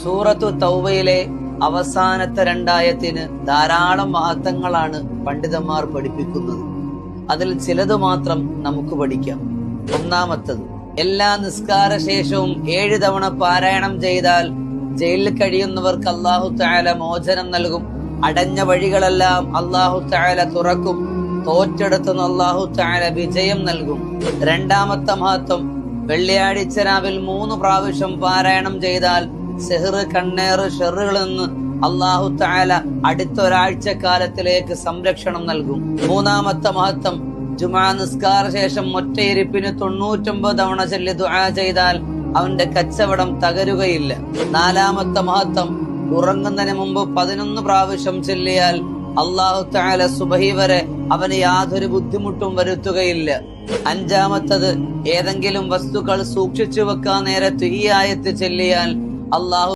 സൂറത്തു തൗബയിലെ അവസാനത്തെ രണ്ടായത്തിന് ധാരാളം മഹത്വങ്ങളാണ് പണ്ഡിതന്മാർ പഠിപ്പിക്കുന്നത്. അതിൽ ചിലത് മാത്രം നമുക്ക് പഠിക്കാം. ഒന്നാമത്തത്, എല്ലാ നിസ്കാര ശേഷവും 7 തവണ പാരായണം ചെയ്താൽ ജയിലിൽ കഴിയുന്നവർക്ക് അല്ലാഹു തആല മോചനം നൽകും. അടഞ്ഞ വഴികളെല്ലാം അല്ലാഹു തആല തുറക്കും. തോറ്റെടുത്തുന്ന അല്ലാഹു തആല വിജയം നൽകും. രണ്ടാമത്തെ മഹത്വം, വെള്ളിയാഴ്ച രാവിൽ 3 പ്രാവശ്യം പാരായണം ചെയ്താൽ സിഹ്ർ, കണ്ണേറ്, ഷെറുകളിൽ നിന്ന് അല്ലാഹു തആല അടുത്ത ഒരാഴ്ച കാലത്തിലേക്ക് സംരക്ഷണം നൽകും. മൂന്നാമത്തെ മഹത്വം, ജുമാ നിസ്കാര ശേഷം ഒറ്റയിരിപ്പിന് 99 തവണ ചൊല്ലി ദുആ ചെയ്താൽ അവന്റെ കച്ചവടം തകരുകയില്ല. നാലാമത്തെ മഹത്വം, ഉറങ്ങുന്നതിന് മുമ്പ് 11 പ്രാവശ്യം ചൊല്ലിയാൽ അല്ലാഹു തആല സുബഹി വരെ അവന് യാതൊരു ബുദ്ധിമുട്ടും വരുത്തുകയില്ല. അഞ്ചാമത്തത്, ഏതെങ്കിലും വസ്തുക്കൾ സൂക്ഷിച്ചു വെക്കാൻ നേരത്ത് ഈ ആയത്ത് ചൊല്ലിയാൽ അല്ലാഹു